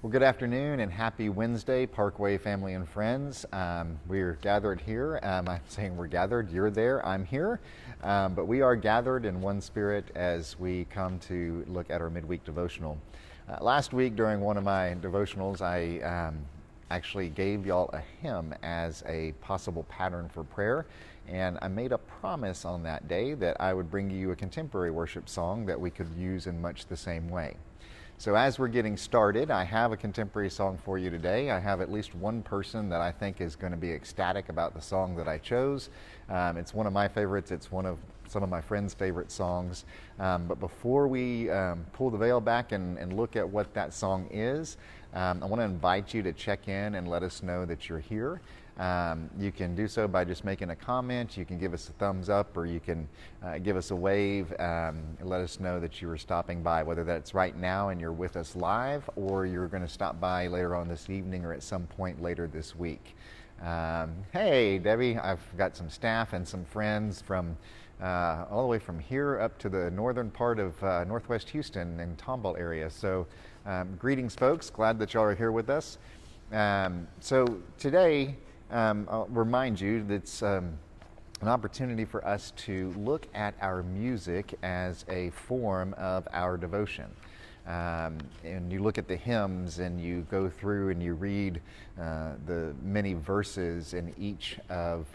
Well, good afternoon and happy Wednesday, Parkway family and friends. We're gathered here. I'm saying we're gathered. You're there. I'm here. But we are gathered in one spirit as we come to look at our midweek devotional. Last week during one of my devotionals, I actually gave y'all a hymn as a possible pattern for prayer. And I made a promise on that day that I would bring you a contemporary worship song that we could use in much the same way. So as we're getting started, I have a contemporary song for you today. I have at least one person that I think is going to be ecstatic about the song that I chose. It's one of my favorites. It's one of some of my friends' favorite songs. But before we pull the veil back and look at what that song is, I want to invite you to check in and let us know that you're here. You can do so by just making a comment. You can give us a thumbs up, or you can give us a wave and let us know that you are stopping by, whether that's right now and you're with us live, or you're going to stop by later on this evening or at some point later this week. Hey, Debbie, I've got some staff and some friends from all the way from here up to the northern part of Northwest Houston and Tomball area. So greetings, folks. Glad that y'all are here with us. So today, I'll remind you that it's an opportunity for us to look at our music as a form of our devotion. And you look at the hymns and you go through and you read the many verses in each of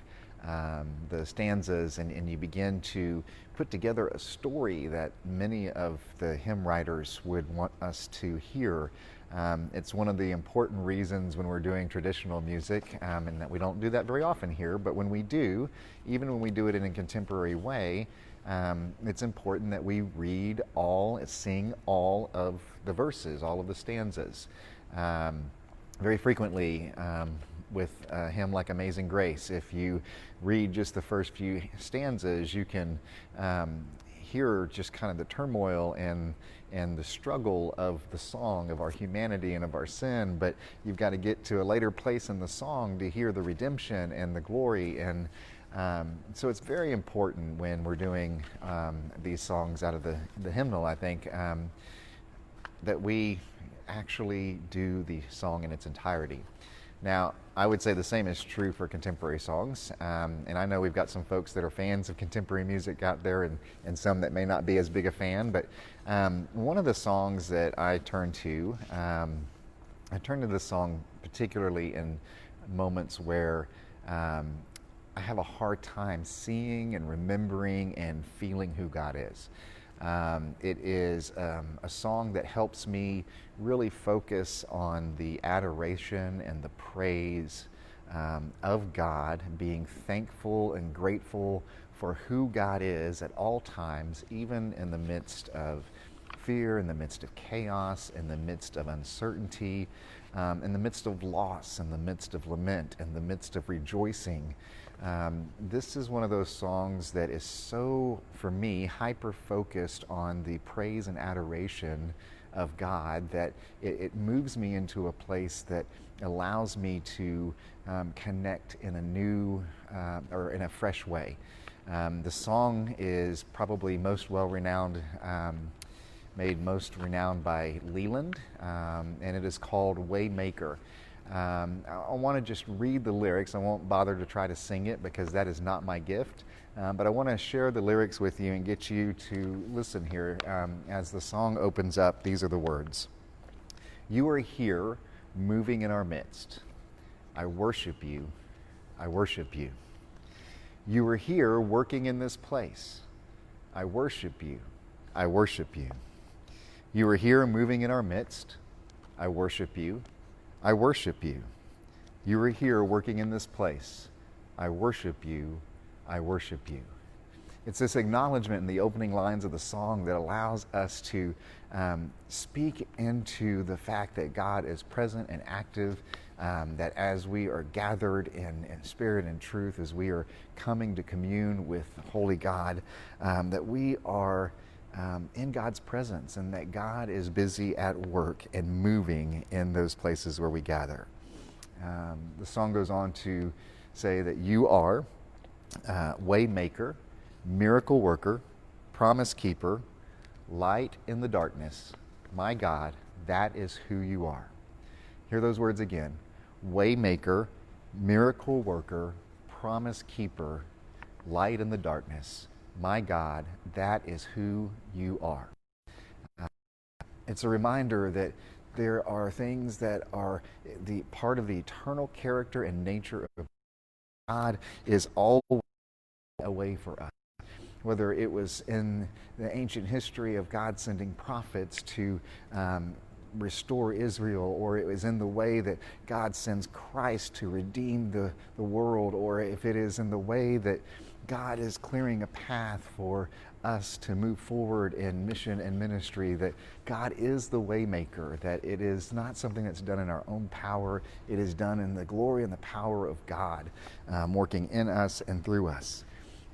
the stanzas, and you begin to put together a story that many of the hymn writers would want us to hear. It's one of the important reasons when we're doing traditional music, and that we don't do that very often here, but when we do, even when we do it in a contemporary way, it's important that we sing all of the verses, all of the stanzas. Very frequently, with a hymn like Amazing Grace, if you read just the first few stanzas, you can hear just kind of the turmoil and the struggle of the song, of our humanity and of our sin, but you've got to get to a later place in the song to hear the redemption and the glory. And so it's very important when we're doing these songs out of the hymnal, I think, that we actually do the song in its entirety. Now, I would say the same is true for contemporary songs, and I know we've got some folks that are fans of contemporary music out there, and some that may not be as big a fan, but one of the songs that I turn to this song particularly in moments where I have a hard time seeing and remembering and feeling who God is. It is a song that helps me really focus on the adoration and the praise of God, being thankful and grateful for who God is at all times, even in the midst of fear, in the midst of chaos, in the midst of uncertainty, in the midst of loss, in the midst of lament, in the midst of rejoicing. This is one of those songs that is so, for me, hyper-focused on the praise and adoration of God that it moves me into a place that allows me to connect in a new or in a fresh way. The song is probably most well-renowned, made most renowned by Leland, and it is called Waymaker. I want to just read the lyrics. I won't bother to try to sing it because that is not my gift. But I want to share the lyrics with you and get you to listen here. As the song opens up, these are the words. You are here, moving in our midst. I worship you. I worship you. You are here, working in this place. I worship you. I worship you. You are here, moving in our midst. I worship you. I worship you. You are here working in this place. I worship you. I worship you. It's this acknowledgement in the opening lines of the song that allows us to speak into the fact that God is present and active, that as we are gathered in spirit and truth, as we are coming to commune with Holy God, that we are in God's presence, and that God is busy at work and moving in those places where we gather. The song goes on to say that you are Waymaker, Miracle Worker, Promise Keeper, Light in the darkness. My God, that is who you are. Hear those words again. Waymaker, miracle worker, promise keeper, light in the darkness. My God, that is who you are. It's a reminder that there are things that are the part of the eternal character and nature of God is always a way for us. Whether it was in the ancient history of God sending prophets to restore Israel, or it was in the way that God sends Christ to redeem the world, or if it is in the way that God is clearing a path for us to move forward in mission and ministry, that God is the waymaker, that it is not something that's done in our own power, it is done in the glory and the power of God working in us and through us.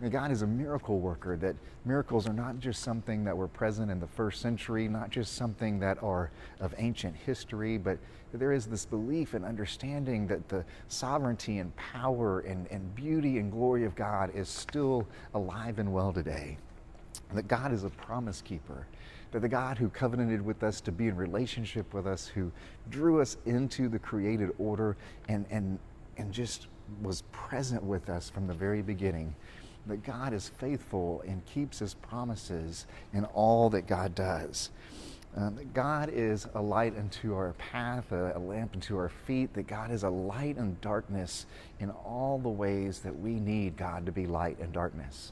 And God is a miracle worker, that miracles are not just something that were present in the first century, not just something that are of ancient history, but there is this belief and understanding that the sovereignty and power and beauty and glory of God is still alive and well today. That God is a promise keeper, that the God who covenanted with us to be in relationship with us, who drew us into the created order and just was present with us from the very beginning, that God is faithful and keeps his promises in all that God does. That God is a light unto our path, a lamp unto our feet, that God is a light in darkness in all the ways that we need God to be light and darkness.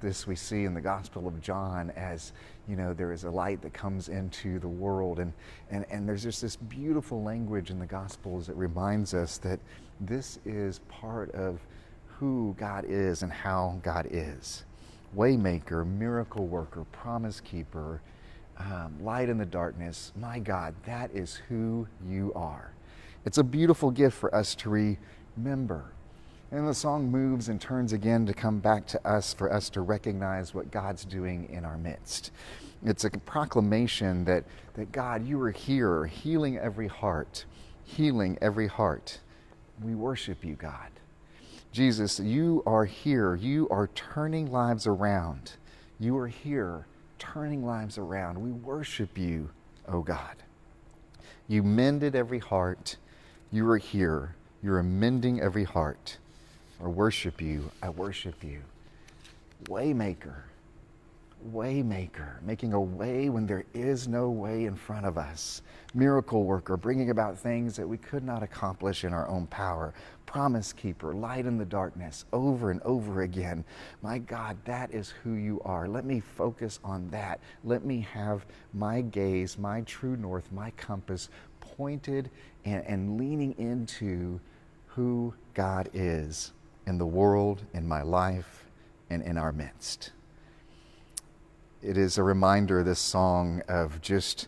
This we see in the Gospel of John as, there is a light that comes into the world. And there's just this beautiful language in the Gospels that reminds us that this is part of who God is and how God is. Waymaker, miracle worker, promise keeper, light in the darkness. My God, that is who you are. It's a beautiful gift for us to remember. And the song moves and turns again to come back to us, for us to recognize what God's doing in our midst. It's a proclamation that God, you are here, healing every heart, healing every heart. We worship you, God. Jesus, you are here. You are turning lives around. You are here, turning lives around. We worship you, oh God. You mended every heart. You are here. You're mending every heart. I worship you. I worship you. Waymaker. Waymaker, making a way when there is no way in front of us. Miracle worker, bringing about things that we could not accomplish in our own power. Promise keeper, light in the darkness, over and over again. My God, that is who you are. Let me focus on that. Let me have my gaze, my true north, my compass pointed and leaning into who God is in the world, in my life, and in our midst. It is a reminder, this song, of just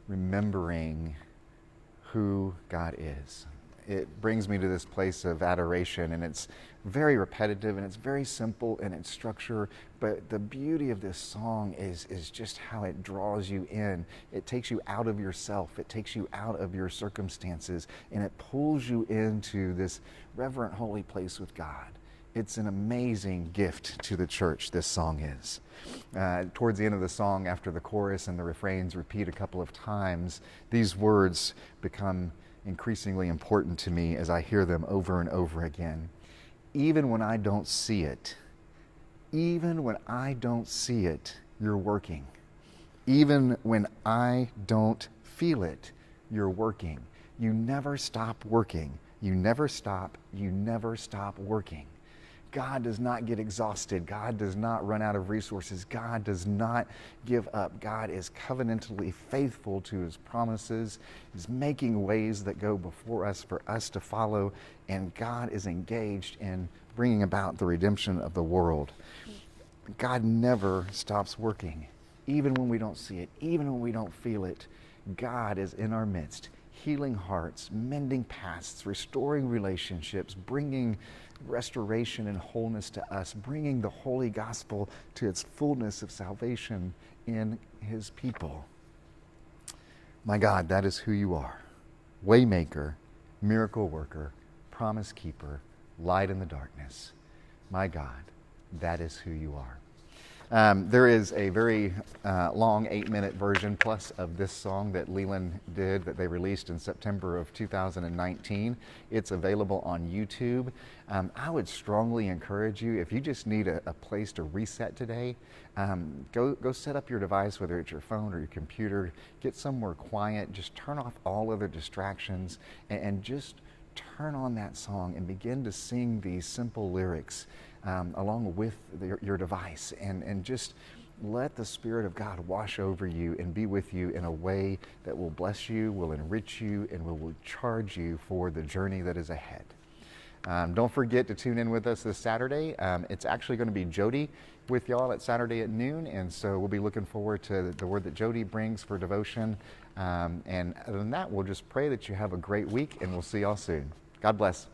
remembering who God is. It brings me to this place of adoration, and it's very repetitive, and it's very simple in its structure, but the beauty of this song is just how it draws you in. It takes you out of yourself, it takes you out of your circumstances, and it pulls you into this reverent, holy place with God. It's an amazing gift to the church, this song is. Towards the end of the song, after the chorus and the refrains repeat a couple of times, these words become increasingly important to me as I hear them over and over again. Even when I don't see it, even when I don't see it, you're working. Even when I don't feel it, you're working. You never stop working. You never stop working. God does not get exhausted. God does not run out of resources. God does not give up. God is covenantally faithful to his promises. He's making ways that go before us for us to follow, and God is engaged in bringing about the redemption of the world. God never stops working. Even when we don't see it, even when we don't feel it, God is in our midst, healing hearts, mending pasts, restoring relationships, bringing restoration and wholeness to us, bringing the holy gospel to its fullness of salvation in his people. My God, that is who you are. Waymaker, miracle worker, promise keeper, light in the darkness. My God, that is who you are. There is a very long 8-minute version plus of this song that Leland did that they released in September of 2019. It's available on YouTube. I would strongly encourage you, if you just need a place to reset today, go set up your device, whether it's your phone or your computer, get somewhere quiet, just turn off all other distractions and just turn on that song and begin to sing these simple lyrics along with your device, and just let the Spirit of God wash over you and be with you in a way that will bless you, will enrich you, and will charge you for the journey that is ahead. Don't forget to tune in with us this Saturday. It's actually going to be Jody with y'all at Saturday at noon, and so we'll be looking forward to the word that Jody brings for devotion. And other than that, we'll just pray that you have a great week, and we'll see y'all soon. God bless.